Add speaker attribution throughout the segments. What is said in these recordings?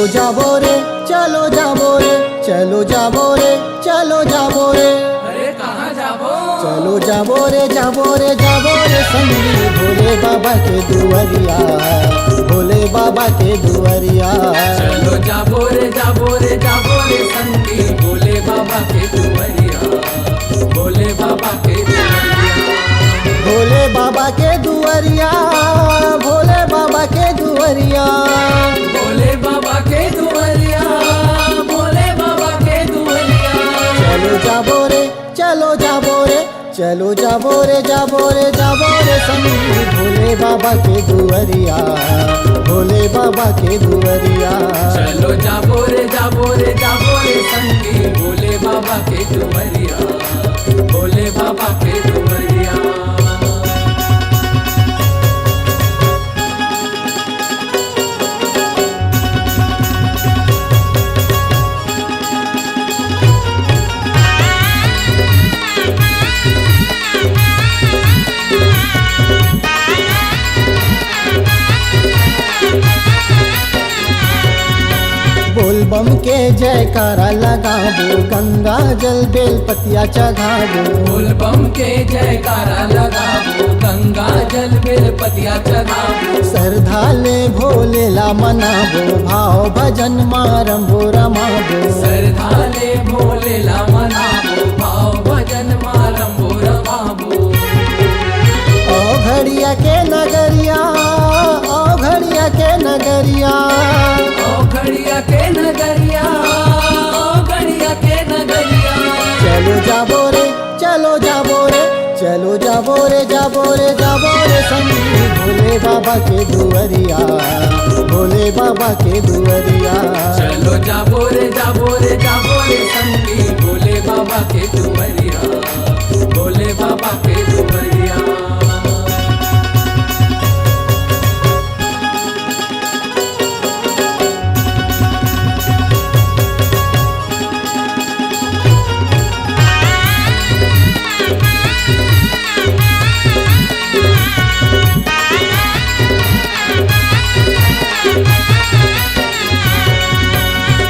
Speaker 1: चलो जाबो रे, चलो जाबो रे, चलो जाबो रे, चलो जाबो रे।
Speaker 2: अरे कहाँ जाबो?
Speaker 1: चलो जाबो रे, जाबो रे, जाबो रे संगी भोले बाबा के दुआरिया, भोले बाबा के दुआरिया।
Speaker 2: चलो जाबो रे, जाबो रे, जाबो रे संगी भोले बाबा के दुआरिया, भोले बाबा के दुआरिया।
Speaker 1: भोले बाबा के दुआरिया, भोले बाबा के दुआरिया,
Speaker 2: भोले बाबा के दुआरिया, भोले बाबा के दुआरिया।
Speaker 1: चलो जाबो रे, चलो जाबो रे, चलो जाबो रे, जाबो रे, जाबो रे संगी भोले बाबा के दुआरिया, भोले बाबा के दुआरिया।
Speaker 2: चलो जाबो रे, जाबो रे, जाबो रे संगी भोले बाबा के दुआरिया, भोले बाबा के दुआरिया।
Speaker 1: बोलबम के जयकारा लगाबो, गंगा जल बेल पतिया चढ़ाबो।
Speaker 2: बोलबम के जयकारा लगाबो, गंगा जल बेल पतिया चढ़ाबो।
Speaker 1: श्रद्धा ले भोले ला मनाबो, भाव भजन मारंबो रमाबो।
Speaker 2: श्रद्धा ले भोले ला मनाबो, भाव भजन मारंबो रमाबो।
Speaker 1: ओ घड़िया के नगरिया, ओ घड़िया के नगरिया,
Speaker 2: ओ घड़िया के नगरिया, ओ घड़िया के नगरिया।
Speaker 1: चलो जाबो रे, चलो जाबो रे, चलो जाबो रे, जाबो रे, जाबो रे संगी भोले बाबा के दुआरिया, भोले बाबा के दुआरिया।
Speaker 2: चलो जाबो रे, जाबो रे, जाबो रे संगी भोले बाबा के दुआरिया, भोले बाबा के दुआरिया।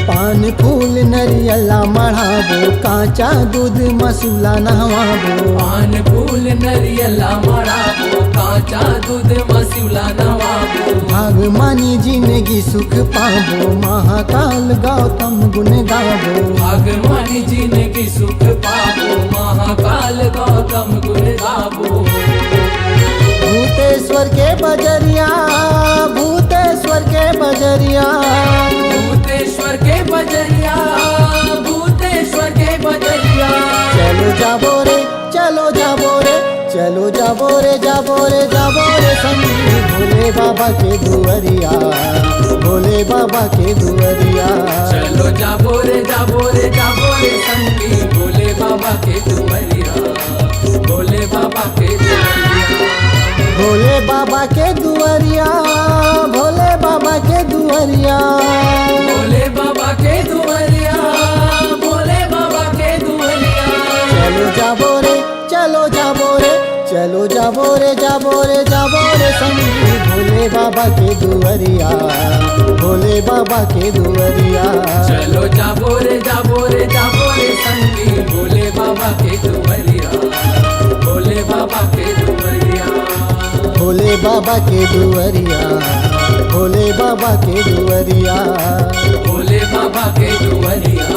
Speaker 1: पान फूल नरियला मढ़ाबो, काचा दूध मसूला नहवाबो।
Speaker 2: पान फूल नरियला मड़ाबो, काचा दूध मसूला नवाबो।
Speaker 1: भागमानी जिंदगी सुख पाबो, महाकाल गौतम गुण गाबो।
Speaker 2: भगवान जिनकी सुख पाबो, महाकाल गौतम गुण गाबो।
Speaker 1: भूतेश्वर के बजरिया, भूतेश्वर के बजरिया,
Speaker 2: भूतेश्वर के बजरिया, भूतेश्वर के बजरिया।
Speaker 1: चलो जाबो रे, चलो जाबो रे, चलो जाबो रे, जाबो रे, जाबो रे संगी भोले बाबा के दुआरिया, भोले बाबा के दुआरिया।
Speaker 2: चलो जाबो रे, जाबो रे, जाबो रे संगी भोले बाबा के दुआरिया, भोले बाबा के दुआरिया।
Speaker 1: भोले बाबा के दुआरिया, भोले बाबा के दुआरिया,
Speaker 2: भोले बाबा के दुआरिया, भोले बाबा के दुआरिया।
Speaker 1: चलो जाबो रे, चलो जाबो रे, चलो जाबो रे, जाबो रे, जाबो रे संगी भोले बाबा के दुआरिया, भोले बाबा के दुआरिया।
Speaker 2: चलो जाबो रे, जाबो रे, जाबो रे संगी भोले बाबा के दुआरिया, भोले बाबा के दुआरिया।
Speaker 1: भोले बाबा के दुआरिया, भोले बाबा के दुआरिया,
Speaker 2: भोले बाबा के दुआरिया।